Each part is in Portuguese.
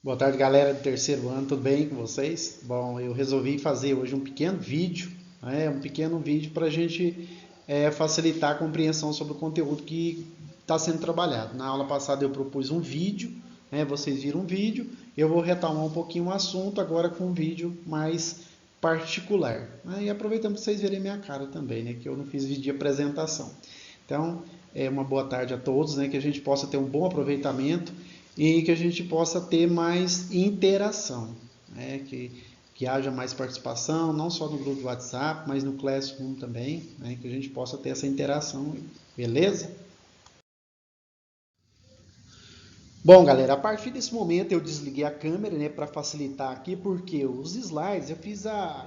Boa tarde, galera do terceiro ano, tudo bem com vocês? Bom, eu resolvi fazer hoje um pequeno vídeo, para a gente facilitar a compreensão sobre o conteúdo que está sendo trabalhado. Na aula passada eu propus um vídeo, vocês viram um vídeo, eu vou retomar um pouquinho o assunto agora com um vídeo mais particular. E aproveitando para vocês verem minha cara também, que eu não fiz vídeo de apresentação. Então, uma boa tarde a todos, que a gente possa ter um bom aproveitamento e que a gente possa ter mais interação, que haja mais participação, não só no grupo do WhatsApp, mas no Classroom também, que a gente possa ter essa interação, beleza? Bom, galera, a partir desse momento eu desliguei a câmera, para facilitar aqui, porque os slides,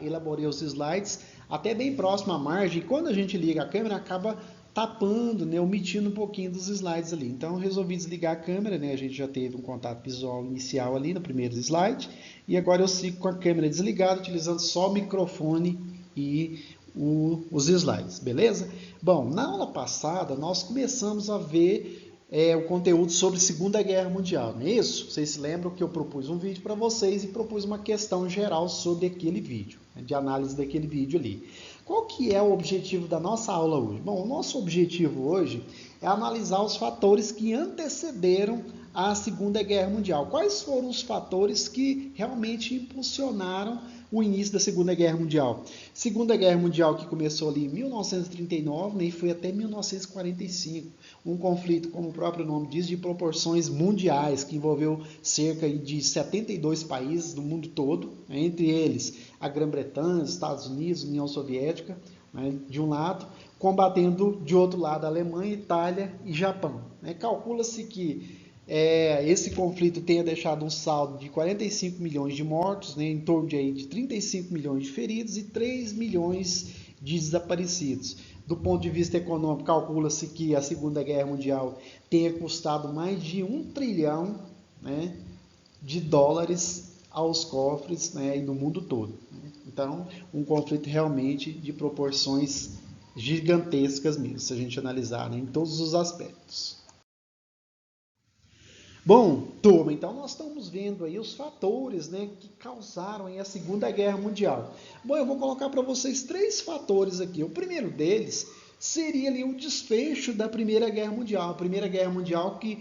elaborei os slides até bem próximo à margem, e quando a gente liga a câmera, acaba tapando, omitindo um pouquinho dos slides ali. Então eu resolvi desligar a câmera, a gente já teve um contato visual inicial ali no primeiro slide, e agora eu sigo com a câmera desligada, utilizando só o microfone e os slides, beleza? Bom, na aula passada nós começamos a ver o conteúdo sobre Segunda Guerra Mundial, não é isso? Vocês se lembram que eu propus um vídeo para vocês e propus uma questão geral sobre aquele vídeo, de análise daquele vídeo ali. Qual que é o objetivo da nossa aula hoje? Bom, o nosso objetivo hoje é analisar os fatores que antecederam a Segunda Guerra Mundial. Quais foram os fatores que realmente impulsionaram o início da Segunda Guerra Mundial? Segunda Guerra Mundial que começou ali em 1939, e foi até 1945. Um conflito, como o próprio nome diz, de proporções mundiais, que envolveu cerca de 72 países do mundo todo, entre eles a Grã-Bretanha, Estados Unidos, União Soviética, de um lado, combatendo de outro lado a Alemanha, Itália e Japão. Calcula-se que esse conflito tenha deixado um saldo de 45 milhões de mortos, em torno de 35 milhões de feridos e 3 milhões de desaparecidos. Do ponto de vista econômico, calcula-se que a Segunda Guerra Mundial tenha custado mais de 1 trilhão de dólares aos cofres e no mundo todo. Então, um conflito realmente de proporções gigantescas mesmo, se a gente analisar em todos os aspectos. Bom, turma, então nós estamos vendo aí os fatores que causaram a Segunda Guerra Mundial. Bom, eu vou colocar para vocês 3 fatores aqui. O primeiro deles seria ali o desfecho da Primeira Guerra Mundial. A Primeira Guerra Mundial que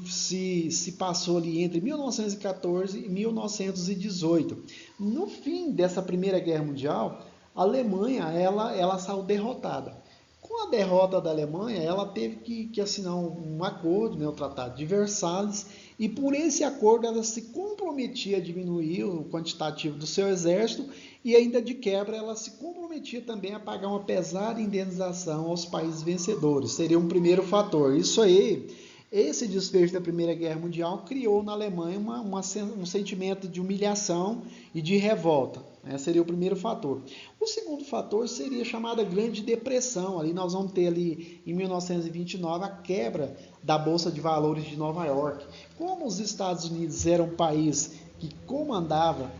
se passou ali entre 1914 e 1918. No fim dessa Primeira Guerra Mundial, a Alemanha ela saiu derrotada. Com a derrota da Alemanha, ela teve que assinar um acordo, o Tratado de Versalhes, e por esse acordo ela se comprometia a diminuir o quantitativo do seu exército e ainda de quebra ela se comprometia também a pagar uma pesada indenização aos países vencedores. Seria um primeiro fator. Isso aí, esse desfecho da Primeira Guerra Mundial criou na Alemanha um sentimento de humilhação e de revolta. Seria o primeiro fator. O segundo fator seria a chamada Grande Depressão. Ali nós vamos ter ali em 1929 a quebra da Bolsa de Valores de Nova York. Como os Estados Unidos era um país que comandava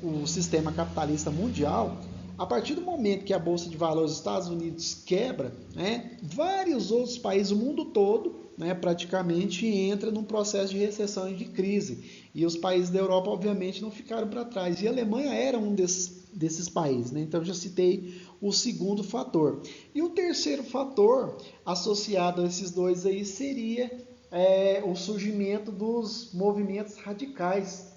o sistema capitalista mundial, a partir do momento que a Bolsa de Valores dos Estados Unidos quebra, vários outros países, o mundo todo, praticamente entra num processo de recessão e de crise. E os países da Europa, obviamente, não ficaram para trás. E a Alemanha era um desses países. Então, já citei o segundo fator. E o terceiro fator, associado a esses dois aí, seria o surgimento dos movimentos radicais,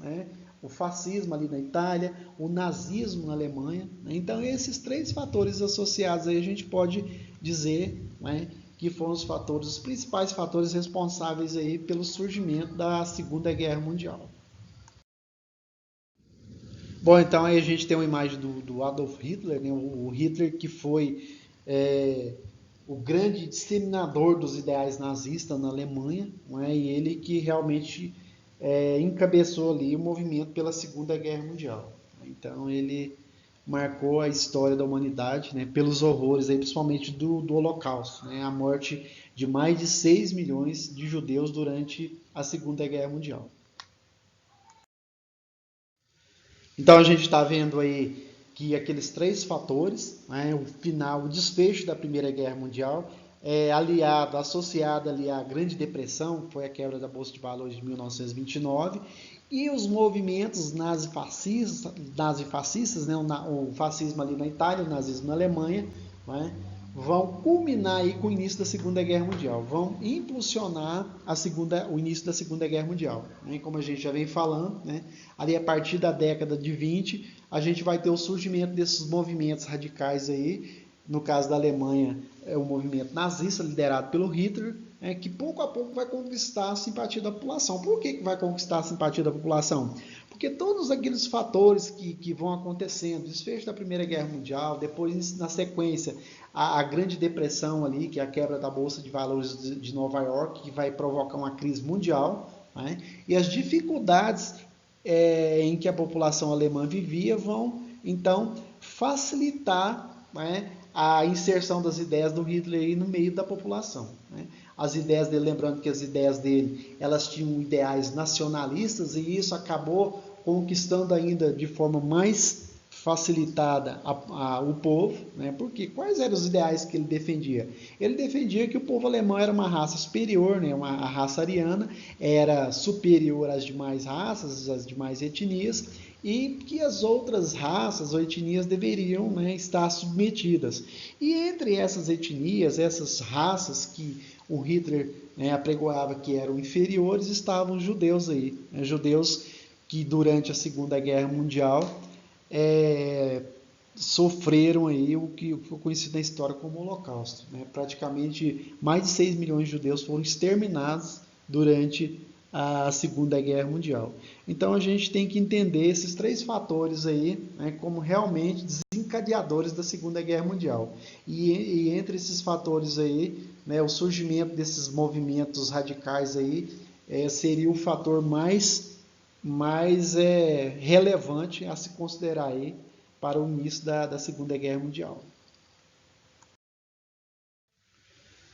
o fascismo ali na Itália, o nazismo na Alemanha. Então, esses 3 fatores associados aí a gente pode dizer que foram os principais fatores responsáveis aí pelo surgimento da Segunda Guerra Mundial. Bom, então aí a gente tem uma imagem do Adolf Hitler, o Hitler que foi o grande disseminador dos ideais nazistas na Alemanha, e ele que realmente encabeçou ali o movimento pela Segunda Guerra Mundial. Então ele marcou a história da humanidade pelos horrores, aí, principalmente do Holocausto, a morte de mais de 6 milhões de judeus durante a Segunda Guerra Mundial. Então a gente está vendo aí que aqueles 3 fatores, o final, o desfecho da Primeira Guerra Mundial, associada ali à Grande Depressão, que foi a quebra da Bolsa de Valores de 1929, e os movimentos nazifascistas, né, o fascismo ali na Itália, o nazismo na Alemanha, né, vão culminar aí com o início da Segunda Guerra Mundial, vão impulsionar o início da Segunda Guerra Mundial. Né? Como a gente já vem falando, né, ali a partir da década de 20, a gente vai ter o surgimento desses movimentos radicais aí, no caso da Alemanha, é o movimento nazista liderado pelo Hitler, que pouco a pouco vai conquistar a simpatia da população. Por que vai conquistar a simpatia da população? Porque todos aqueles fatores que vão acontecendo, desfecho da Primeira Guerra Mundial, depois na sequência a Grande Depressão ali, que é a quebra da Bolsa de Valores de Nova York, que vai provocar uma crise mundial, né? E as dificuldades em que a população alemã vivia vão, então, facilitar, né, a inserção das ideias do Hitler aí no meio da população. Né? As ideias dele, lembrando que as ideias dele, elas tinham ideais nacionalistas e isso acabou conquistando ainda de forma mais facilitada o povo, né? Porque quais eram os ideais que ele defendia? Ele defendia que o povo alemão era uma raça superior, né? A raça ariana era superior às demais raças, às demais etnias, e que as outras raças ou etnias deveriam, né, estar submetidas. E entre essas etnias, essas raças que o Hitler, né, apregoava que eram inferiores, estavam os judeus aí, né, judeus que durante a Segunda Guerra Mundial sofreram aí o que foi conhecido na história como Holocausto. Né? Praticamente mais de 6 milhões de judeus foram exterminados durante a Segunda Guerra Mundial. Então a gente tem que entender esses três fatores aí, né, como realmente desencadeadores da Segunda Guerra Mundial. E entre esses fatores aí, né, o surgimento desses movimentos radicais aí seria o fator mais relevante a se considerar aí para o início da Segunda Guerra Mundial.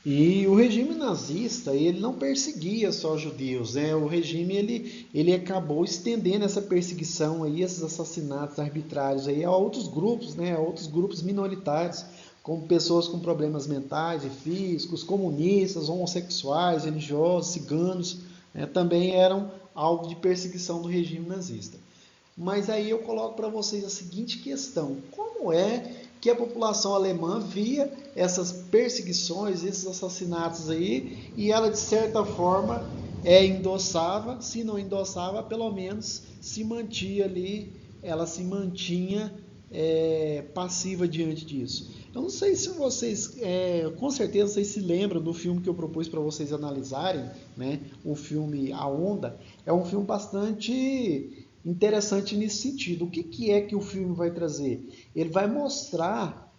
E o regime nazista, ele não perseguia só judeus, né? O regime ele acabou estendendo essa perseguição aí, esses assassinatos arbitrários aí a outros grupos, né? A outros grupos minoritários, como pessoas com problemas mentais e físicos, comunistas, homossexuais, religiosos, ciganos, né? Também eram alvo de perseguição do regime nazista. Mas aí eu coloco para vocês a seguinte questão: como é que a população alemã via essas perseguições, esses assassinatos aí, e ela de certa forma endossava, se não endossava, pelo menos se mantinha ali, ela se mantinha passiva diante disso. Eu não sei se vocês, com certeza vocês se lembram do filme que eu propus para vocês analisarem, né? O filme A Onda. É um filme bastante interessante nesse sentido. O que é que o filme vai trazer? Ele vai mostrar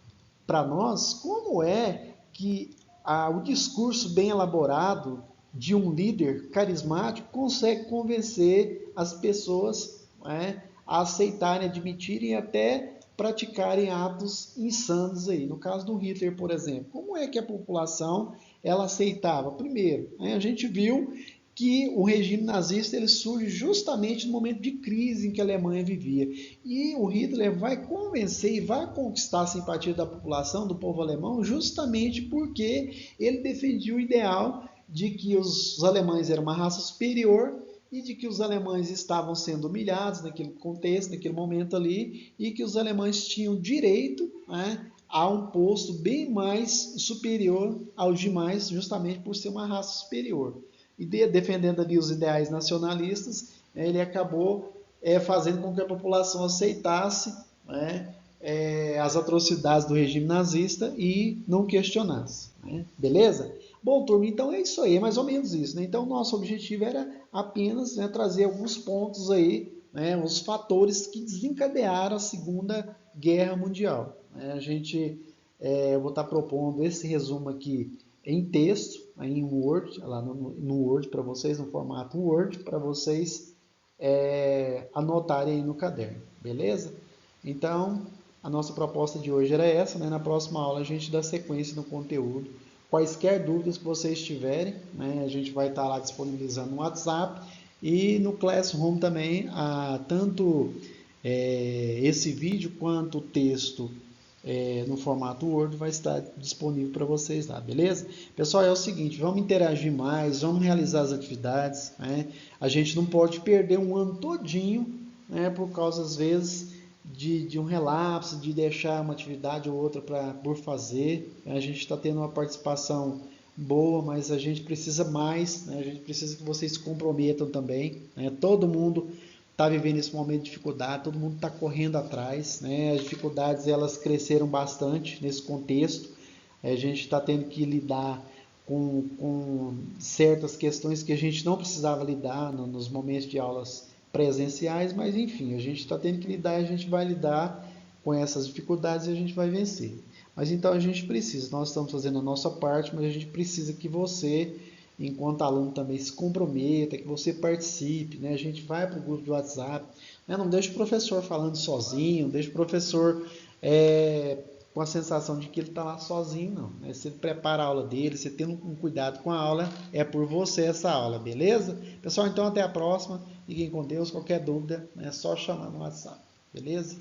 para nós como é que o discurso bem elaborado de um líder carismático consegue convencer as pessoas, né, a aceitarem, admitirem e até praticarem atos insanos aí. No caso do Hitler, por exemplo, como é que a população ela aceitava? Primeiro, né, a gente viu que o regime nazista ele surge justamente no momento de crise em que a Alemanha vivia. E o Hitler vai convencer e vai conquistar a simpatia da população, do povo alemão, justamente porque ele defendia o ideal de que os alemães eram uma raça superior e de que os alemães estavam sendo humilhados naquele contexto, naquele momento ali, e que os alemães tinham direito, né, a um posto bem mais superior aos demais, justamente por ser uma raça superior. E defendendo ali os ideais nacionalistas, ele acabou fazendo com que a população aceitasse, né, as atrocidades do regime nazista e não questionasse. Né? Beleza? Bom, turma, então é isso aí, é mais ou menos isso. Né? Então, nosso objetivo era apenas, né, trazer alguns pontos aí, né, os fatores que desencadearam a Segunda Guerra Mundial. A gente, eu vou estar propondo esse resumo aqui em texto, em Word, lá no Word para vocês, no formato Word, para vocês anotarem aí no caderno, beleza? Então, a nossa proposta de hoje era essa, né? Na próxima aula a gente dá sequência no conteúdo. Quaisquer dúvidas que vocês tiverem, né, a gente vai estar lá disponibilizando no WhatsApp e no Classroom também, tanto esse vídeo quanto o texto no formato Word, vai estar disponível para vocês lá, beleza? Pessoal, é o seguinte, vamos interagir mais, vamos realizar as atividades, né? A gente não pode perder um ano todinho, né, por causa, às vezes, de um relapso, de deixar uma atividade ou outra por fazer. A gente está tendo uma participação boa, mas a gente precisa mais, né? A gente precisa que vocês se comprometam também, né? Todo mundo está vivendo esse momento de dificuldade, todo mundo está correndo atrás, né? As dificuldades, elas cresceram bastante nesse contexto. A gente está tendo que lidar com certas questões que a gente não precisava lidar nos momentos de aulas presenciais, mas enfim, a gente está tendo que lidar e a gente vai lidar com essas dificuldades e a gente vai vencer. Mas então a gente precisa, nós estamos fazendo a nossa parte, mas a gente precisa que você, enquanto aluno, também se comprometa, que você participe, né? A gente vai para o grupo de WhatsApp, né? Não deixe o professor falando sozinho, deixe o professor com a sensação de que ele está lá sozinho, não, né? Se ele prepara a aula dele, você tendo um cuidado com a aula, é por você essa aula, beleza? Pessoal, então até a próxima, fiquem com Deus, qualquer dúvida é só chamar no WhatsApp, beleza?